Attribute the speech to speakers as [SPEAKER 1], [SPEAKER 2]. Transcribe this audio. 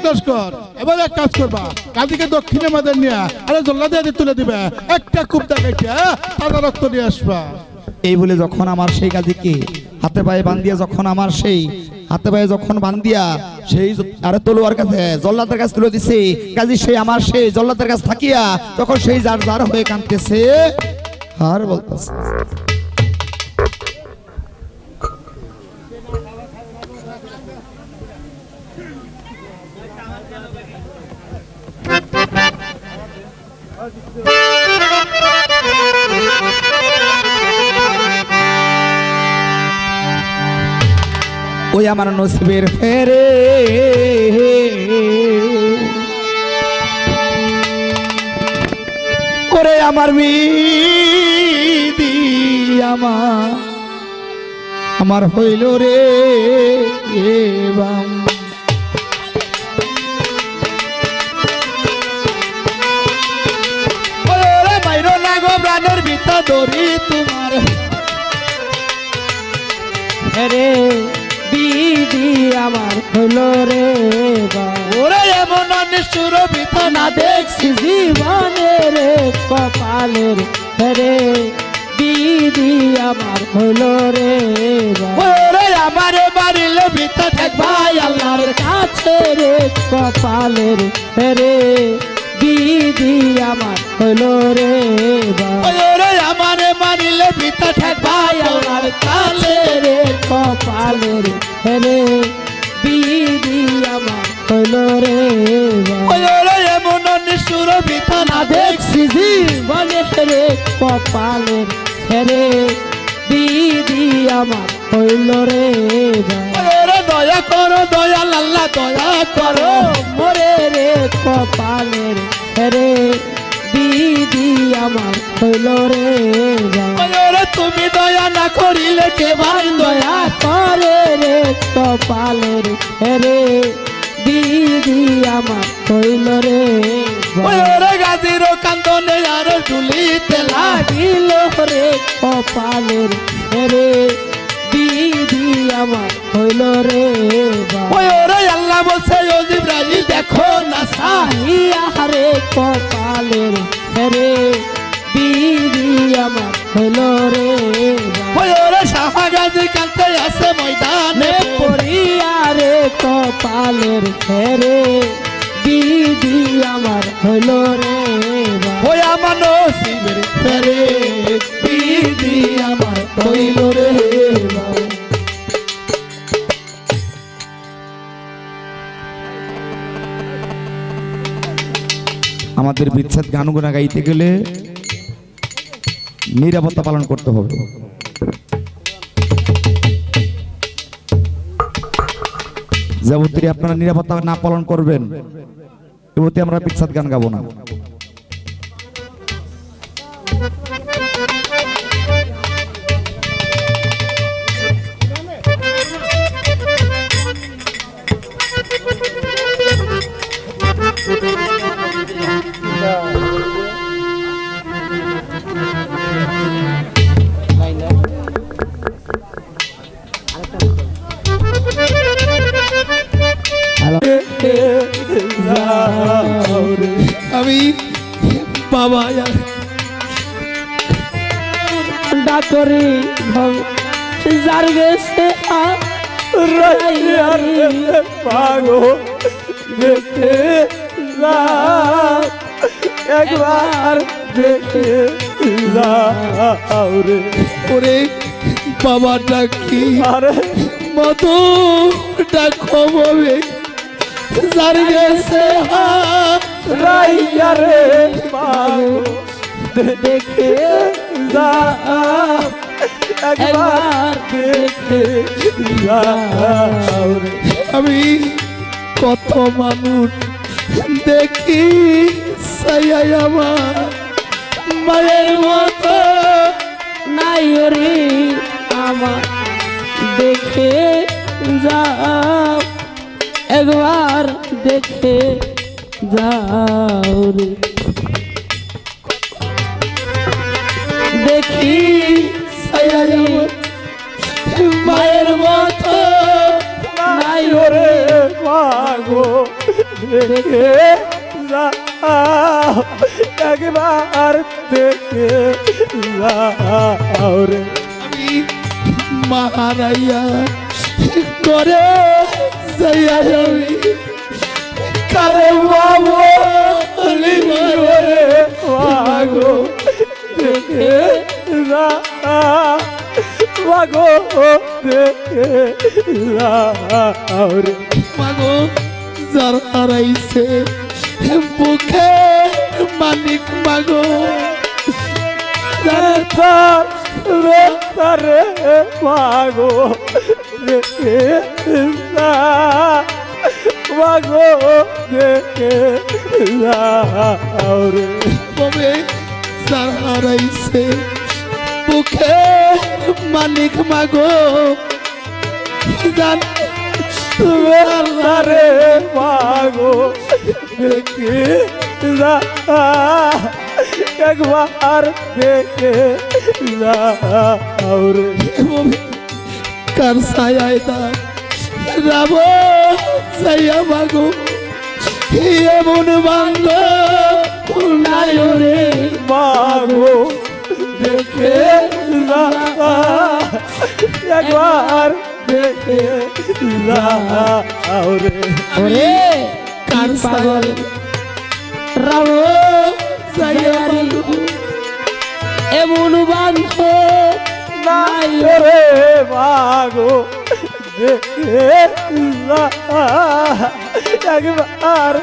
[SPEAKER 1] বিশ্বাস কর। এবার এক কাজ করবা, কাজীকে দক্ষিণে মাদের নিয়ে আরে জল্লা দিয়ে তুলে দিবে, একটা কূপ দেখাইছে তাজা রক্ত নিয়ে আসবা।
[SPEAKER 2] এই বলে যখন আমার সেই কাজীকে হাতে পায়ে বান্ধিয়া যখন আমার সেই হাতে পায়ে যখন বান্ধিয়া সেই আরে তলোয়ার কাছে জল্লাদের কাছে তুলে দিছে, কাজী সেই আমার সেই জল্লাদের কাছে থাকিয়া তখন সেই যার যার হয়ে কাঁদতেছে আর বলতেছে ওই আমার নসিবের ফেরে ওরে আমার বিধি আমার হইল রে বাম ওরে বাইরো না গো প্রাণের ভিতর দড়ি তোমার
[SPEAKER 3] রে বিধি আমার হলো রে
[SPEAKER 2] ওরে এমন নিষ্ঠুর ভিতর
[SPEAKER 3] না দেখছি জীবনে রে কপালের রে বিধি আমার হলো রে
[SPEAKER 2] ওরে আমারে বাড়িলে ভিতর
[SPEAKER 3] ভাই আল্লাহর কাছে রে কপালের রে বিধি আমার হলো রে
[SPEAKER 2] ওরে আমারে মারিলে ভিতর
[SPEAKER 3] ভাই আল্লাহর কাছে রে কপালের রে বিধি আমার হলো রে
[SPEAKER 2] ওরে এমন নিষ্ঠুর ভিতর
[SPEAKER 3] না দেখছি জীবনে রে কপালের রে বিধি আমার হইল রে
[SPEAKER 2] ওরে দয়া করো দয়াল আল্লাহ দয়া করো
[SPEAKER 3] মোরে রে কপালের রে বিধি আমার হইল রে
[SPEAKER 2] ওরে তুমি দয়া না করিলে কে ভাই দয়া
[SPEAKER 3] দয়া করে রে কপালের রে বিধি আমার হইল রে
[SPEAKER 2] ওরে গাজির কান্দনে আর ঝুলিতে
[SPEAKER 3] লাগিল রে কপালের রে বিধি আমার হইল রে
[SPEAKER 2] ওরে আল্লাহ বলছে ও জিবরাইল দেখো না
[SPEAKER 3] সাহিয়া রে কপালের রে বিধি আমার হইল রে
[SPEAKER 2] ওরে সাহা গাজি কান্দতে আছে ময়দানে
[SPEAKER 3] পড়িয়া রে কপালের রে বিধি আমার হইল রে
[SPEAKER 2] ওই আমার নসিবের ফেরে বিধি আমার হইল রে আমাদের বিচ্ছেদ গানগুনা গাইতে গেলে নিরাপত্তা পালন করতে হবে। যাবতীয় আপনারা নিরাপত্তা না পালন করবেন এমতে আমরা বিচ্ছেদ গান গাবো না। আমি বাবা
[SPEAKER 3] ডাকরি যার গেছে
[SPEAKER 2] পাগো দেখে একবার দেখে যাও রে ওরে বাবা ডাকি আরে মতো ডাকো বলে যার গেছে রাইয়া রে পাগো দেখে যাও একবার দেখে যাও রে আমি কত মানুষ দেখি সাইয়াই আমার মায়ের মতো
[SPEAKER 3] নাই রে আমার দেখে যাও একবার দেখে যাও রে দেখি
[SPEAKER 2] সাইয়াই মায়ের মতো নাই রে পাগো
[SPEAKER 4] দেখে যাও একবার দেখে যাও রে
[SPEAKER 1] আমি মারাইয়া করে যাইয়া আমি
[SPEAKER 4] কারে বাবু রে মাগো দেখে যাও মাগো দেখে যাও রে
[SPEAKER 1] মাগো যার হারাইছে বুকে মানিক মাগো
[SPEAKER 4] রে মাগো দেখে মাগো দেখে যাও রে
[SPEAKER 1] তবে যার হারাইছে বুকে মানিক মাগো জান
[SPEAKER 4] রে মাগো দেখে একবার দেখে যাও রে
[SPEAKER 1] কার ছায়ায় দা রাব ছায়া মাগো এমন বান্ধ নাই রে
[SPEAKER 4] মাগো দেখে একবার দেখে যাও রে
[SPEAKER 3] ওরে
[SPEAKER 1] কার
[SPEAKER 3] পাগল
[SPEAKER 1] রাব ছায়া মাগো
[SPEAKER 3] এমন বান্ধ নাই
[SPEAKER 4] রে মাগো দেখে একবার